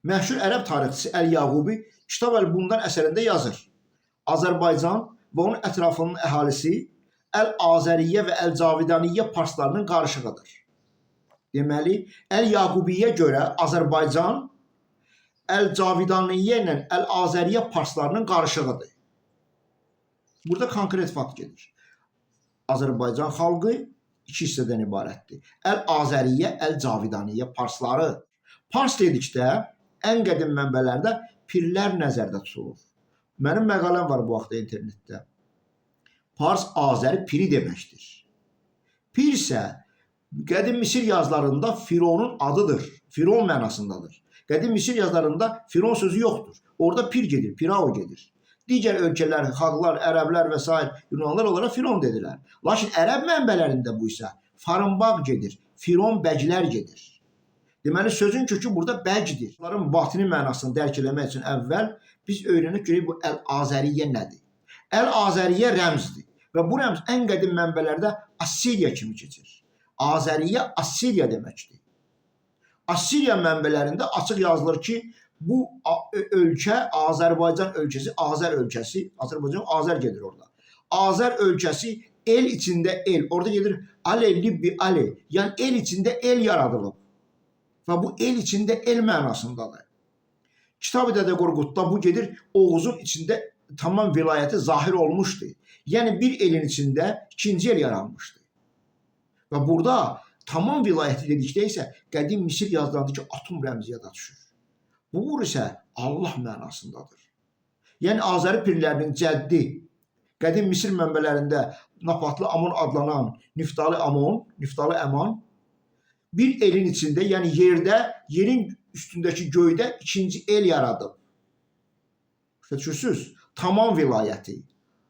Məşhur ərəb tarixçisi Əl-Yaqubi Kitab Əl-Bundan əsərində yazır. Azərbaycan və onun ətrafının əhalisi Əl-Azəriyyə və Əl-Cavidaniyyə parslarının qarışığıdır. Deməli, Əl-Yaqubiyyə görə Azərbaycan Əl-Cavidaniyyə ilə Əl-Azəriyyə parslarının qarışığıdır. Burada konkret fakt gedir. Azərbaycan xalqı iki hissədən ibarətdir. Əl-Azəriyyə, Əl-Cavidaniyyə parsları. Pars dedikdə ən qədim mənbələrdə pirlər nəzərdə tutulur. Mənim məqaləm var bu vaxtda internetdə. Pars Azəri piri deməkdir. Pir isə qədim Misir yazılarında Fironun adıdır. Firon mənasındadır. Qədim Misir yazılarında Firon sözü yoxdur. Orada pir gedir, Pirao gedir. Digər ölkələr, xalqlar, ərəblər və s. Yunanlar onlara Firon dedilər. Lakin ərəb mənbələrində bu isə Farınbaq gedir, Firon bəclər gedir. Deməli, sözün kökü burada bəcdir. Bunların batini mənasını dərk eləmək üçün əvvəl biz öyrənib görək bu Əl-Azəriyyə nədir? Əl-Azəriyyə rəmzdir və bu rəmz ən qədim mənbələrdə Assiriya kimi keçir. Azəriyyə Assiriya deməkdir. Assiriya mənbələrində açıq yazılır ki, bu ölkə Azərbaycan ölkəsi, Azər ölkəsi, Azərbaycan Azər gedir orada. Azər ölkəsi el içində el, orada gedir Ale, Libbi, Ale, yəni el içində el yaradılıb. Və bu el içində el mənasındadır. Kitab-ı Dədə Qorqudda bu gedir, Oğuzun içində tamam vilayəti zahir olmuşdu. Yəni bir elin içində ikinci el yaranmışdı. Və burada tamam vilayəti dedikdə isə qədim Misir yazılarındakı atom rəmzi yada düşür. Bu isə Allah mənasındadır. Yəni Azəri pirlərinin cəddi, qədim Misir mənbələrində Napatlı Amon adlanan Niftali Amon, Niftali Əman, bir elin içində, yəni yerdə, yerin üstündəki göydə ikinci el yaradıb. Düşürsünüz? Tamam vilayəti,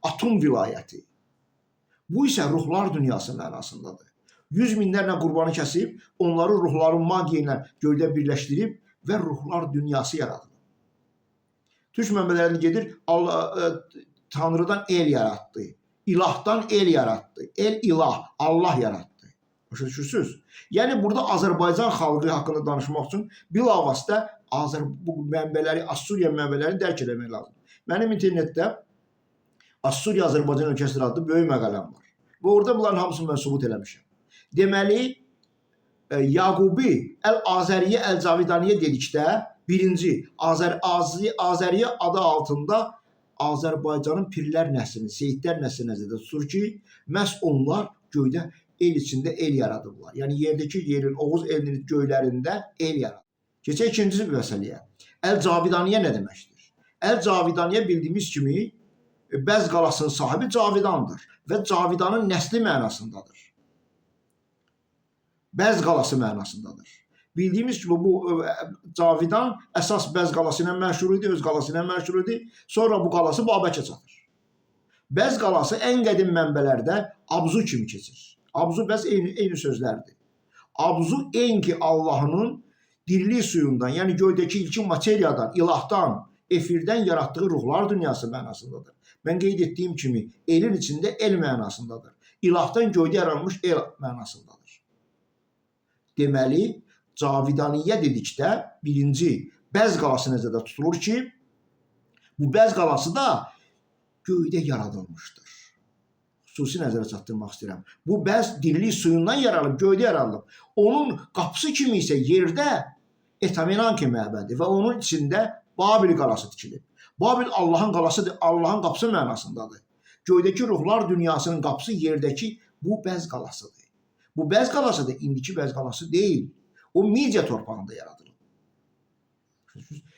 atom vilayəti. Bu isə ruhlar dünyası mənasındadır. 100 minlərlə qurbanı kəsib, onları ruhların magiya ilə göydə birləşdirib və ruhlar dünyası yaradılıb. Türk mənbələrində gedir, Tanrıdan el yaratdı, ilahdan el yaratdı, el ilah, Allah yaratdı. Başa düşürsünüz? Yəni burada Azərbaycan xalqı haqqında danışmaq üçün bilavasitə bu mənbələri, Assuriya mənbələrini dərk eləmək lazım. Mənim internetdə Assuriya Azərbaycan ölkəsidir adlı böyük məqaləm var. Və orada bunların hamısını mən sübut eləmişəm. Deməli, Yaqubi Əl-Azəriyyə, Əl-Cavidaniyyə dedikdə birinci Azəriyyə adı altında Azərbaycanın pirlər nəslini, seyidlər nəslini nəzərdə tutur ki, məhz onlar göydə el içində el yaradıblar. Yəni yerdəki yerin, Oğuz elinin göylərində el yaradır. Keçək ikinci məsələyə. Əl-Cavidaniyyə nə deməkdir? Əl-Cavidaniyyə bildiyimiz kimi Bəz qalasının sahibi Cavidandır və Cavidanın nəsli mənasındadır. Bəz qalası mənasındadır. Bildiyimiz kimi bu Cavidan əsas Bəz qalası ilə məşhur idi, öz qalası ilə məşhur idi. Sonra bu qalası Babəkə çatır. Bəz qalası ən qədim mənbələrdə Abzu kimi keçir. Abzu, bəs eyni sözlərdir. Abzu enki Allahının dirlik suyundan, yəni göydəki ilkin materiyadan, ilahdan, efirdən yaratdığı ruhlar dünyası mənasındadır. Mən qeyd etdiyim kimi, elin içində el mənasındadır. İlahdan göydə yaranmış el mənasındadır. Deməli, Cavidaniyyə dedikdə birinci Bəz qalası nəzərdə tutulur ki, bu Bəz qalası da göydə yaradılmışdır. Xüsusi nəzərə çatdırmaq istəyirəm. Bu Bəz dirlik suyundan yaranıb, göydə yaranıb. Onun qapısı kimi isə yerdə Etamenanki məbədi və onun içində Babil qalası tikilib. Babil Allahın qalasıdır, Allahın qapısı mənasındadır. Göydəki ruhlar dünyasının qapısı yerdəki bu Bəz qalasıdır. Bu Bəz qalası da indiki Bəz qalası deyil. O Midiya torpağında yaradılıb.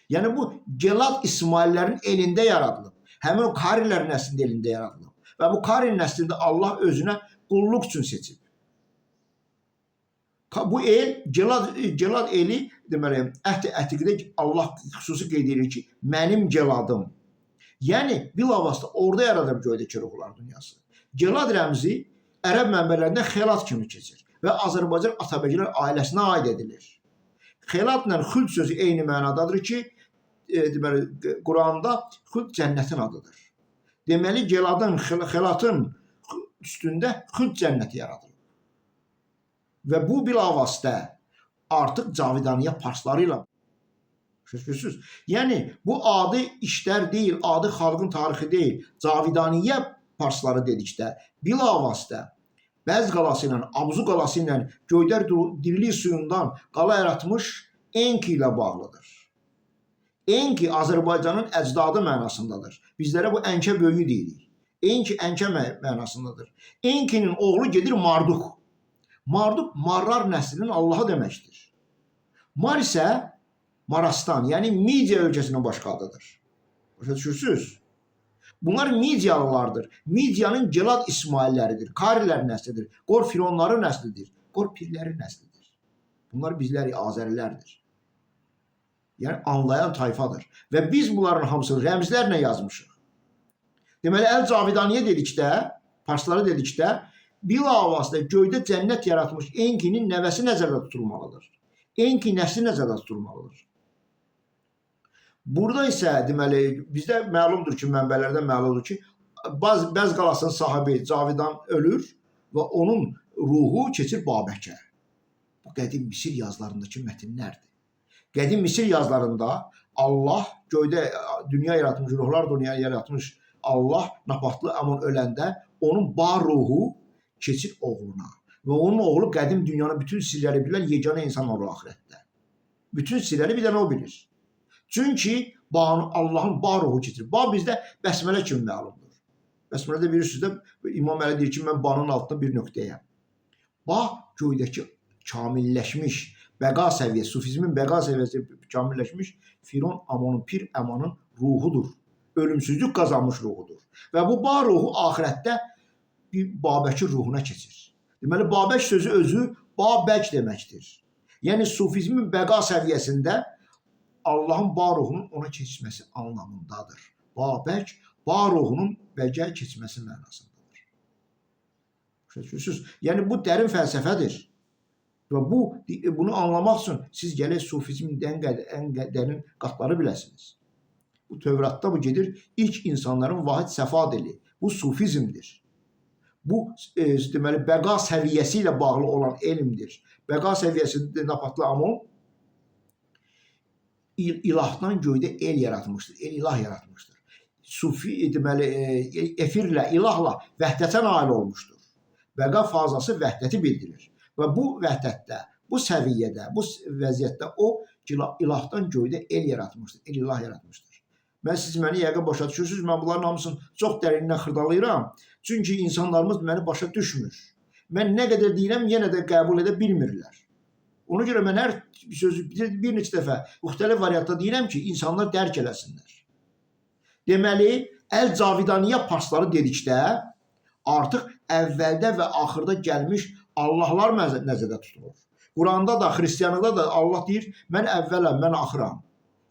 Yəni bu Gelad İsmaillərin elində yaradılıb. Həmin o Karilərin nəslində elində yaradılıb. Və bu Karin nəslində Allah özünə qulluq üçün seçib. Bu el, Gelad eli, deməli, Əhd-i Ətiqdə Allah xüsusi qeyd edir ki, mənim Geladım. Yəni, bilavasitə orada yaradıb göydəki ruhlar dünyası. Gelad rəmzi ərəb mənbələrində xelat kimi keçir və Azərbaycan Atabəkilər ailəsinə aid edilir. Xelatla xüld sözü eyni mənadadır ki, deməli, Quranda xüld cənnətin adıdır. Deməli, xelatın üstündə xüld cənnəti yaradılır. Və bu bilavasitə artıq Cavidaniyyə parsları ilə Görürsüz? Yəni bu adi işlər deyil, adi xalqın tarixi deyil. Cavidaniyə parsları dedikdə bilavasitə Bəz qalası ilə, Abzu qalası ilə Göydər dirlik suyundan qala yaratmış Enki ilə bağlıdır. Enki Azərbaycanın əcdadı mənasındadır. Bizlərə bu Ənkə böyüyü deyirik. Enki Ənkə mənasındadır. Enkinin oğlu gedir Marduk. Marduk Marrar nəslinin Allahı deməkdir. Mar isə Marastan, yəni Midiya ölkəsinin baş adıdır. Başa düşürsünüz? Bunlar Midiyalılardır. Midiyanın Celad İsmailləridir, Karilər nəslidir, Qor Fironları nəslidir, Qor Pirləri nəslidir. Bunlar bizlər Azərilərdir. Yəni anlayan tayfadır. Və biz bunların hamısını rəmzlərlə yazmışıq. Deməli, Əl-Cavidaniyə dedikdə, parsları dedikdə, bilavasitə göydə cənnət yaratmış Enkinin nəvəsi nəzərdə tutulmalıdır. Enki nəsli nəzərdə tutulmalıdır. Burada isə deməli bizdə məlumdur ki, mənbələrdən məlumdur ki, Bəz qalasının sahibi Cavidan ölür və onun ruhu keçir Babəkə. Bu qədim Misir yazılarındakı mətnlərdir. Qədim Misir yazılarında Allah göydə dünya yaratmış, ruhlar dünyayı yaratmış Allah Napatlı Amon öləndə onun bar ruhu keçir oğluna. Və onun oğlu qədim dünyanın bütün sirləri bilən yeganə insan olur axirətdə. Bütün sirləri bir dənə o bilir. Çünki Allahın bar ruhu keçir. Ba bizdə bəsmələ kimi məlumdur. Bəsmələdə bilirsiniz də İmam Əli deyir ki, mən banın altında bir nöqtəyəm. Ba göydəki kamilləşmiş bəqa səviyyəsi, sufizmin bəqa səviyyəsi kamilləşmiş Firon Amonun, Pir Əmanın ruhudur. Ölümsüzlük qazanmış ruhudur. Və bu bar ruhu axirətdə bir Babəkin ruhuna keçir. Deməli, Babək sözü özü Babək deməkdir. Yəni, sufizmin bəqa səviyyəsində Allahın bar ruhunun ona keçməsi anlamındadır. Babək, bar ruhunun bəqə keçməsi mənasındadır. Yəni, bu dərin fəlsəfədir. Və bunu anlamaq üçün siz gələk sufizmin ən dərin qatları biləsiniz. Bu Tövratda bu gedir, ilk insanların vahid səfa dili. Bu sufizmdir. Bu, deməli, bəqa səviyyəsi ilə bağlı olan elmdir. Bəqa səviyyəsində Napatlı Amon ilahdan göydə el yaratmışdır, el-ilah yaratmışdır. Sufi, deməli, efirlə, ilahla vəhdətə nail olmuşdur. Bəqa fazası vəhdəti bildirir. Və bu vəhdətdə, bu səviyyədə, bu vəziyyətdə o ilahdan göydə el yaratmışdır, el-ilah yaratmışdır. Siz məni yəqin başa düşürsünüz, mən bunların hamısını çox dərindən xırdalayıram. Çünki insanlarımız məni başa düşmür. Mən nə qədər deyirəm, yenə də qəbul edə bilmirlər. Ona görə mən hər sözü bir neçə dəfə müxtəlif variantda deyirəm ki, insanlar dərk eləsinlər. Deməli, Əl-Cavidaniyə parsları dedikdə artıq əvvəldə və axırda gəlmiş Allahlar nəzərdə tutulur. Quranda da, xristiyanlıqda da Allah deyir, mən əvvələm, mən axıram.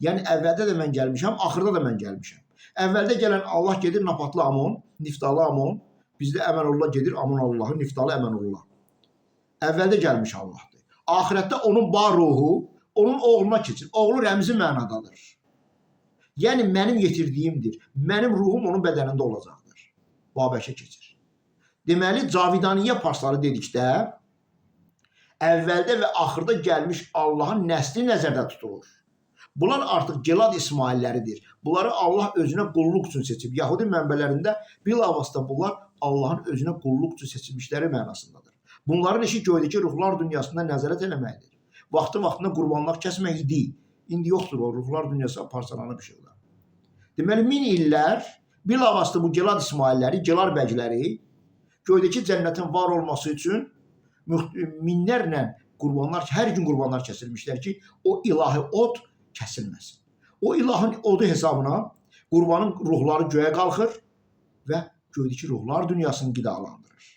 Yəni, əvvəldə də mən gəlmişəm, axırda da mən gəlmişəm. Əvvəldə gələn Allah gedir Napatlı Amon, Niftalı Amon, bizdə Əmənullah gedir Amon Allahı, Niftalı Əmənullah. Əvvəldə gəlmiş Allahdır. Axirətdə onun bar ruhu, onun oğluna keçir. Oğlu rəmzi mənadadır. Yəni, mənim yetirdiyimdir. Mənim ruhum onun bədənində olacaqdır. Babəkə keçir. Deməli, Cavidaniyə parsları dedikdə, əvvəldə və axırda gəlmiş Allahın nəsli nəzərdə tutulur. Bunlar artıq Celad İsmailləridir. Bunları Allah özünə qulluq üçün seçib. Yahudi mənbələrində bilavasitə bunlar Allahın özünə qulluq üçün seçilmişləri mənasındadır. Bunların işi göydəki ruhlar dünyasında nəzarət eləməkdir. Vaxtı-vaxtında qurbanlar kəsmək idi. İndi yoxdur o ruhlar dünyası parçalanıb işıqlar. Deməli, 1000 illər bilavasitə bu Celad İsmailləri, Celar bəgləri göydəki cənnətin var olması üçün minlərlə qurbanlar, hər gün qurbanlar kəsilmişlər ki, o ilahi od kəsilməsin. O ilahın odu hesabına qurbanın ruhları göyə qalxır və göydəki ruhlar dünyasını qidalandırır.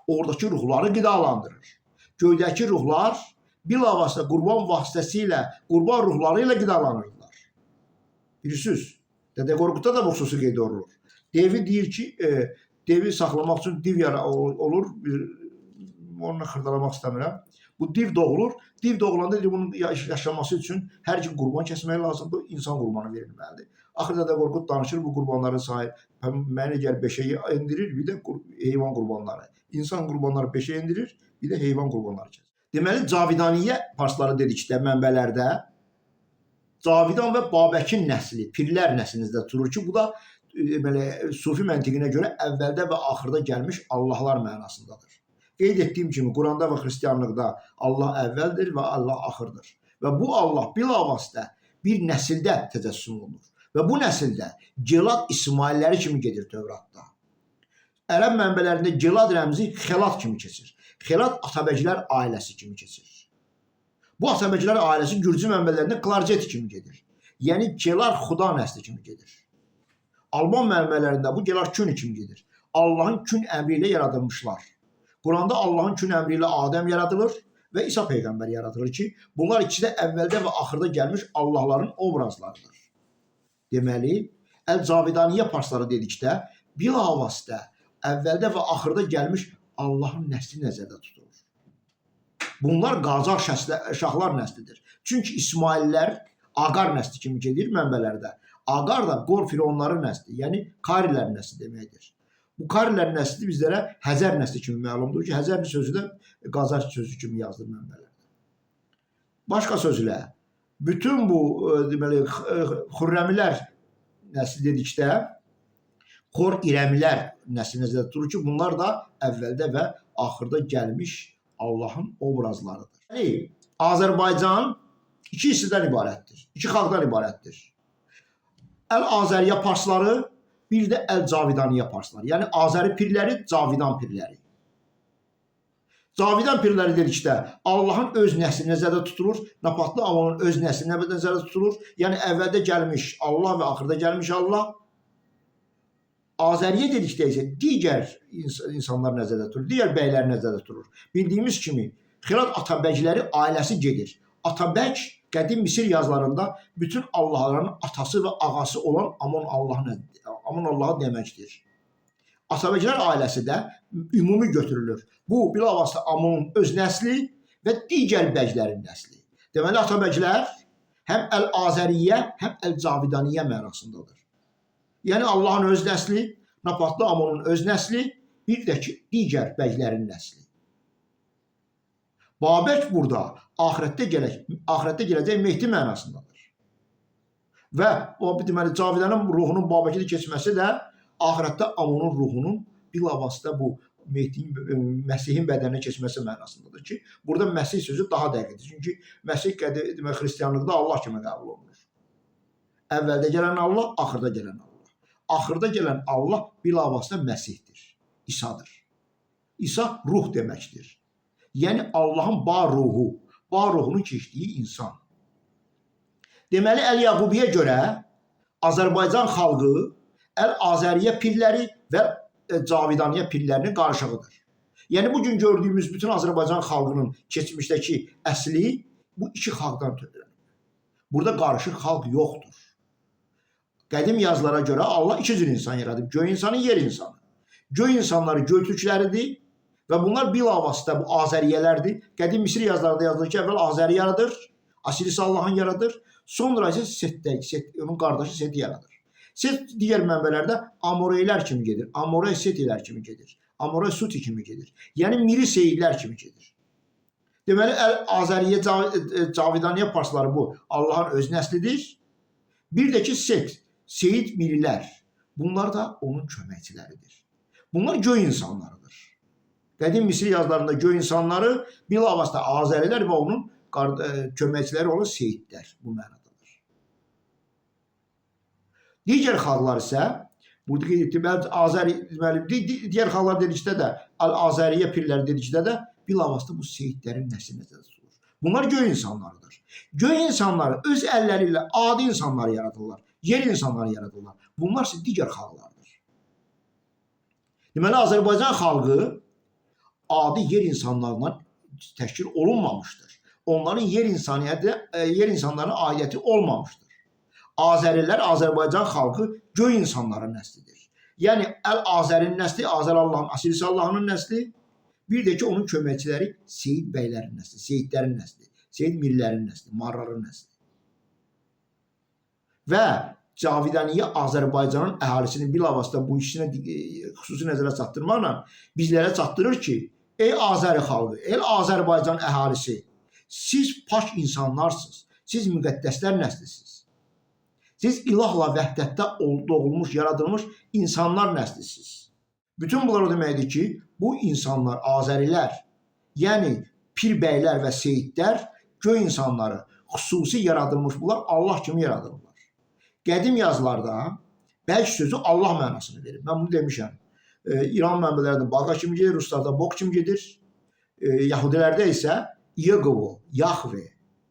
Oradakı ruhları qidalandırır. Göydəki ruhlar bilavasitə qurban vasitəsilə, qurban ruhları ilə qidalanırlar. Bilirsiniz, Dədə Qorqudda da bu xüsusi qeyd olunur. Devi deyir ki, devi saxlamaq üçün div olur, onunla xırdalamaq istəmirəm. Bu div doğulur. Div doğulanda bunun yaşaması üçün hər gün qurban kəsmək lazımdır. İnsan qurbanı verilməlidir. Axırda Dədə Qorqud danışır bu qurbanların sahib. Məni gəl 5-ə endirir, bir də heyvan qurbanları. İnsan qurbanları 5-ə endirir, bir də heyvan qurbanları kəsir. Deməli, Cavidaniyə parsları dedikdə mənbələrdə Cavidan və Babəkin nəsli, pirlər nəslinizdə durur ki, bu da belə sufi məntiqinə görə əvvəldə və axırda gəlmiş Allahlar mənasındadır. Qeyd etdiyim kimi Quranda və xristianlıqda Allah əvvəldir və Allah axırdır. Və bu Allah bilavasitə bir nəsildə təcəssüm olunur. Və bu nəsildə Celad İsmailləri kimi gedir Tövratda. Ərəb mənbələrində Celad rəmzi Xelat kimi keçir. Xelat Atabəklər ailəsi kimi keçir. Bu Atabəklər ailəsi Gürcü mənbələrində Klarjet kimi gedir. Yəni Gelar Xuda nəsli kimi gedir. Alman mənbələrində bu Gelar Kün kimi gedir. Allahın kün əmri ilə yaradılmışlar. Quranda Allahın kün əmri ilə Adəm yaradılır və İsa Peyğəmbər yaradılır ki, bunlar ikisi də əvvəldə və axırda gəlmiş Allahların obrazlarıdır. Deməli, Əl-Cavidaniyə parsları dedikdə, bilavasitə əvvəldə və axırda gəlmiş Allahın nəsli nəzərdə tutulur. Bunlar Qacar şahlar nəslidir. Çünki İsmaillər Aqar nəsli kimi gedir mənbələrdə. Aqar da Qor fironların nəsli, yəni Karilər nəsli deməkdir. Bu Karilər nəsli bizlərə Həzər nəsli kimi məlumdur ki, Həzər sözü də Qacar sözü kimi yazılır mənbələrdə. Başqa sözlə, bütün bu deməli Xürrəmilər nəsli dedikdə, Xor İrəmilər nəsli nəzərdə tutulur ki, bunlar da əvvəldə və axırda gəlmiş Allahın obrazlarıdır. Yəni, Azərbaycan iki hissədən ibarətdir, iki xalqdan ibarətdir. Əl-Azəriyə parsları, bir də Əl-Cavidaniyə parsları. Yəni, Azəri pirləri, Cavidan pirləri. Cavidan pirləri dedikdə, Allahın öz nəsli nəzərdə tutulur, Napatlı Amonun öz nəsli nəzərdə tutulur. Yəni, əvvəldə gəlmiş Allah və axırda gəlmiş Allah. Azəriyə dedikdə isə digər insanlar nəzərdə tutulur, digər bəylər nəzərdə tutulur. Bildiyimiz kimi, Xirat Atabəkləri ailəsi gedir. Atabək, qədim Misir yazılarında bütün Allahların atası və ağası olan Amon Allahı deməkdir. Atabəklər ailəsi də ümumi götürülür. Bu, bilavasitə Amonun öz nəsli və digər bəclərin nəsli. Deməli, Atabəklər həm Əl-Azəriyyə, həm Əl-Cavidaniyə mənasındadır. Yəni, Allahın öz nəsli, Napatlı Amonun öz nəsli, bir də ki, digər bəclərin nəsli. Babək burada axirətdə gələcək Mehdi mənasındadır. Və o deməli Cavidanın ruhunun Babəkə keçməsi də axirətdə Amonun ruhunun bilavasitə bu Məsihin bədəninə keçməsi mənasındadır ki, burada Məsih sözü daha dəqiqdir. Çünki Məsih demək xristianlıqda Allah kimi qəbul olunur. Əvvəldə gələn Allah, axırda gələn Allah. Axırda gələn Allah bilavasitə Məsihdir, İsa'dır. İsa ruh deməkdir. Yəni Allahın bar ruhunun keçdiyi insan. Deməli, Əl-Yaqubiyə görə Azərbaycan xalqı Əl-Azəriyə pirləri və Cavidaniyə pirlərinin qarışığıdır. Yəni, bugün gördüyümüz bütün Azərbaycan xalqının keçmişdəki əsli bu iki xalqdan tövrənir. Burada qarışıq xalq yoxdur. Qədim yazılara görə Allah iki cür insan yaradıb. Göy insanı, yer insanı. Göy insanları göytürkləridir və bunlar bilavasitə bu Azəriyələrdir. Qədim Misir yazılarında yazılır ki, əvvəl Azəri yaradır, Asiris Allahın yaradır, sonra isə onun qardaşı Seti yaradır. Set digər mənbələrdə Amoreylər kimi gedir, Amorey Setilər kimi gedir, Amorey Suti kimi gedir. Yəni, Miri Seyidlər kimi gedir. Deməli, Azəriyə, Cavidaniyə parsları bu Allahın öz nəslidir. Bir də ki, Seyid Mirilər, bunlar da onun köməkçiləridir. Bunlar göy insanlarıdır. Qədim Misir yazılarında göy insanları bilavasitə Azərilər və onun köməkçiləri olan Seyidlər bu mənadadır. Digər xalqlar isə, burada qeyd etdim, digər xalqlar dedikdə də, Əl-Azəriyə pirləri dedikdə də bilavasitə bu Seyidlərin nəsli nəzərdə tutulur. Bunlar göy insanlarıdır. Göy insanları öz əlləri ilə adi insanları yaradırlar, yer insanları yaradırlar. Bunlar isə digər xalqlardır. Deməli, Azərbaycan xalqı adi yer insanlarından təşkil olunmamışdır. Onların yer insanlarına aidiyyəti olmamışdır. Azərilər, Azərbaycan xalqı göy insanların nəslidir. Yəni, Əl-Azərin nəsli, Azər Allahın, Asiris Allahının nəsli, bir də ki, onun köməkçiləri Seyid bəylərin nəsli, Seyidlərin nəsli, Seyid Mirlərin nəsli, Marrarın nəsli. Və Cavidaniyə Azərbaycanın əhalisinin bilavasitə bu işinə xüsusi nəzərə çatdırmaqla bizlərə çatdırır ki, ey Azəri xalqı, ey Azərbaycan əhalisi, siz pak insanlarsınız, Siz müqəddəslər nəslisiniz. Siz ilahla vəhdətdə doğulmuş, yaradılmış insanlar nəslisiniz. Bütün bunlar o deməkdir ki, bu insanlar, Azərilər, yəni pirbəylər və seyidlər, göy insanları xüsusi yaradılmış, bunlar Allah kimi yaradılırlar. Qədim yazılarda bəlk sözü Allah mənasını verir. Mən bunu demişəm. İran mənbələrində baqa kimi gedir, Ruslarda bok kimi gedir. Yahudilərdə isə Yeqovo, Yahve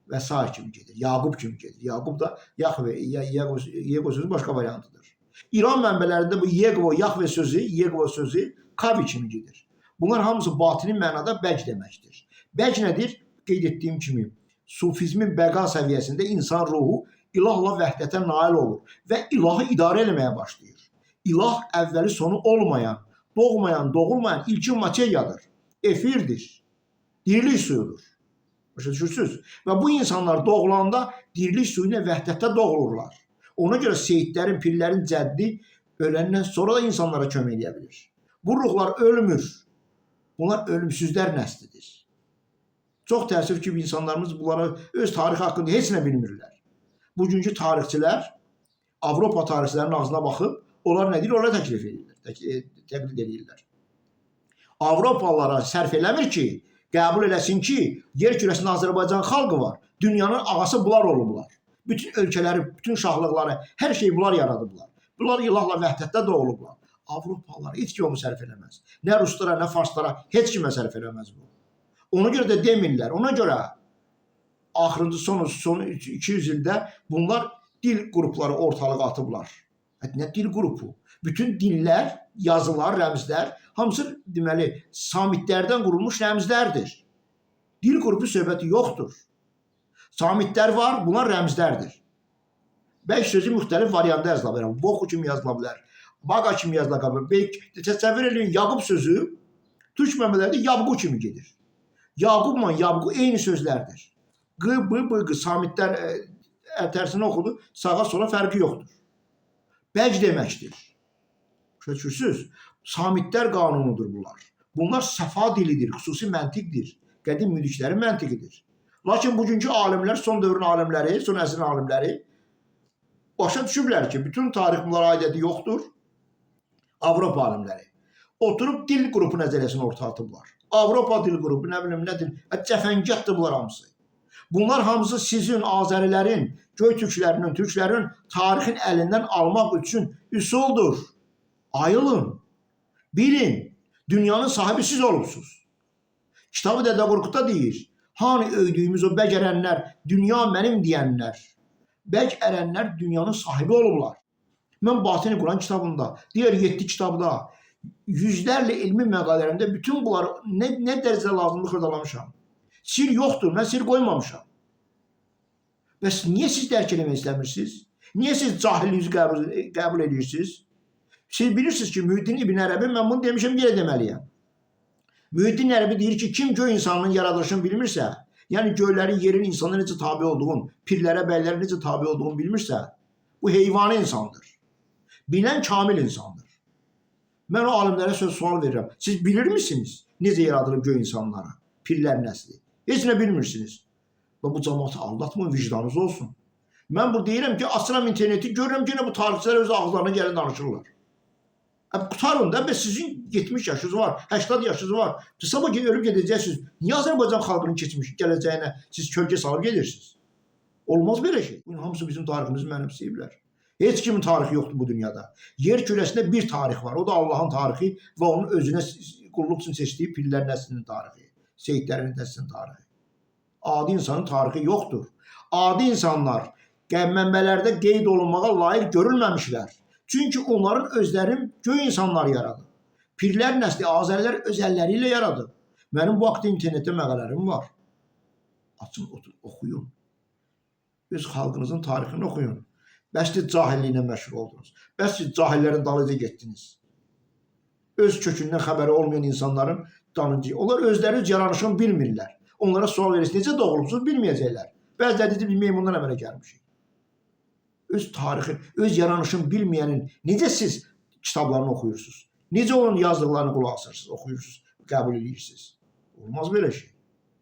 və s. kimi gedir. Yaqub kimi gedir. Yaqub da Yahve, Yeqo sözü başqa variantıdır. İran mənbələrində bu Yeqovo, Yahve sözü, Yeqovo sözü Kavi kimi gedir. Bunlar hamısı batini mənada bəlk deməkdir. Bəlk nədir? Qeyd etdiyim kimi, sufizmin bəqa səviyyəsində insan ruhu ilahla vəhdətə nail olur və ilahı idarə eləməyə başlayır. İlah əvvəli sonu olmayan, doğmayan, doğulmayan ilkin materiyadır. Efirdir. Dirilik suyudur. Başa düşürsünüz? Və bu insanlar doğulanda dirilik suyu ilə vəhdətdə doğulurlar. Ona görə seyidlərin, pirlərin cəddi öləndən sonra da insanlara kömək edə bilir. Bu ruhlar ölmür. Bunlar ölümsüzlər nəslidir. Çox təəssüf ki, insanlarımız bunlara öz tarixi haqqında heç nə bilmirlər. Bugünkü tarixçilər Avropa tarixçilərinin ağzına baxıb, onlar nə deyir? Onlara təklif edirlər, təqlid edirlər. Avropalılara sərf eləmir ki, qəbul eləsin ki, yer kürəsində Azərbaycan xalqı var. Dünyanın ağası bunlar olublar. Bütün ölkələri, bütün şahlıqları, hər şeyi bunlar yaradıblar. Bunlar ilahla vəhdətdə doğulublar. Avropalılar heç kim onu sərf eləməz. Nə ruslara, nə farslara heç kimə sərf eləməz bu. Ona görə də demirlər. Ona görə axırıncı son 200 ildə bunlar dil qrupları ortalığa atıblar. Nə dil qrupu? Bütün dillər, yazılar, rəmzlər hamısı deməli samitlərdən qurulmuş rəmzlərdir. Dil qrupu söhbəti yoxdur. Samitlər var, bunlar rəmzlərdir. Bəlkə sözü müxtəlif variantda yazıla bilər. Boku kimi yazıla bilər. Baqa kimi yazıla bilər. Təsəvvür edin, Yaqub sözü türk mənbələrində Yabqu kimi gedir. Yaqubla Yabqu eyni sözlərdir. Q, B, B, Q. Samitlər tərsinə oxudu, sağa sola fərqi yoxdur. Bəlk deməkdir. Düşürsünüz? Samitlər qanunudur bunlar. Bunlar səfa dilidir, xüsusi məntiqdir. Qədim müdriklərin məntiqidir. Lakin bugünkü alimlər, son dövrün alimləri, son əsrin alimləri başa düşüblər ki, bütün tarix bunlara aidiyyəti yoxdur. Avropa alimləri oturub dil qrupu nəzəriyyəsini ortaya atıblar. Avropa dil qrupu, nə bilim, nədir? Cəfəngətdir bunlar hamısı. Bunlar hamısı sizin Azərilərin, göy türklərinin, türklərin tarixin əlindən almaq üçün üsuldur. Ayılın, bilin, dünyanın sahibi siz olubsunuz. Kitabı Dədə Qorqudda deyir, hani öydüyümüz o bəcərənlər, dünya mənim deyənlər, bək ərənlər dünyanın sahibi olublar. Mən Batini Quran kitabında, digər 7 kitabda, yüzlərlə elmi məqalələrində bütün bunları nə dərəcədə lazımlı xırdalamışam. Sir yoxdur, mən sir qoymamışam. Bəs niyə siz dərk eləmək istəmirsiniz? Niyə siz cahilliyi qəbul edirsiniz? Siz bilirsiniz ki, Mühiddin İbn Ərəbi, mən bunu demişəm, yenə deməliyəm. Mühiddin Ərəbi deyir ki, kim göy insanının yaradılışını bilmirsə, yəni göylərin, yerin insana necə tabi olduğunu, pirlərə, bəylərə necə tabi olduğunu bilmirsə, bu heyvani insandır. Bilən kamil insandır. Mən o alimlərə sual verirəm. Siz bilirmisiniz necə yaradılıb göy insanlara, pirlər nəsli? Heç nə bilmirsiniz. Və bu cəmaatı aldatmayın, vicdanınız olsun. Mən bu deyirəm ki, açıram interneti, görürəm ki, bu tarixçilər öz ağızlarına gəlin danışırlar. Qutarın da, və sizin 70 yaşınız var, 80 yaşınız var. Sabah ki, ölüb gedəcəksiniz. Niyə Azərbaycan xalqının keçmiş gələcəyinə siz kölgə salıb gedirsiniz? Olmaz belə şey. Bunun hamısı bizim tariximizi mənimsəyiblər. Heç kimin tarixi yoxdur bu dünyada. Yer kürəsində bir tarix var. O da Allahın tarixi və onun özünə qulluq üçün seçdiyi pirlər nəslinin tarixi. Seyidlərin nəslinin tarixi. Adi insanın tarixi yoxdur. Adi insanlar mənbələrdə qeyd olunmağa layiq görülməmişlər. Çünki onların özlərin göy insanları yaradı. Pirlər nəsli, Azərilər öz əlləri ilə yaradı. Mənim bu haqda internetdə məqalələrim var. Açın, oxuyun. Öz xalqınızın tarixini oxuyun. Bəs siz cahilliylə məşğul oldunuz. Bəs siz cahillərin dalınca getdiniz. Öz kökündən xəbəri olmayan insanların dalınca. Onlar özləri öz yaranışını bilmirlər. Onlara sual verirsiniz, necə doğulubsunuz, bilməyəcəklər. Bəziləri deyir, bilməyəm, ondan əmələ gəlmişik. Öz tarixi, öz yaranışını bilməyənin necə siz kitablarını oxuyursunuz? Necə onun yazdıqlarını qulaq asırsınız, oxuyursunuz, qəbul edirsiniz? Olmaz belə şey.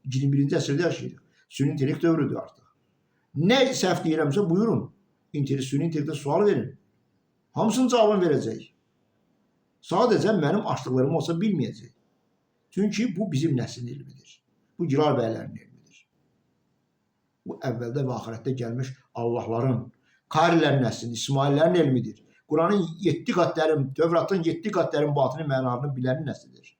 21-ci əsrdə yaşayırıq. Süni intellekt dövrüdür artıq. Nə səhv deyirəmsə buyurun. Süni intellekdə sual verin. Hamısının cavabını verəcək. Sadəcə mənim açdıqlarım olsa bilməyəcək. Çünki bu bizim nəslin elmidir. Bu Giral bəylərin elmidir. Bu əvvəldə və axirətdə gəlmiş Allahların, Karilərin nəslinin, İsmaillərin elmidir. Quranın 7 qatlərin, Tövratın 7 qatlərin batini mənalarını bilənin nəslidir.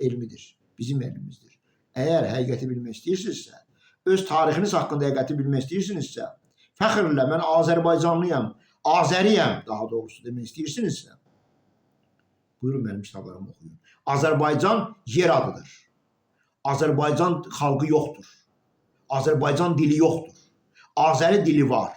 Elmidir. Bizim elmimizdir. Əgər həqiqəti bilmək istəyirsinizsə, öz tarixiniz haqqında həqiqəti bilmək istəyirsinizsə, fəxrlə mən Azərbaycanlıyam, Azəriyəm daha doğrusu demək istəyirsinizsə, buyurun mənim kitablarımı oxuyun. Azərbaycan yer adıdır. Azərbaycan xalqı yoxdur. Azərbaycan dili yoxdur. Azəri dili var.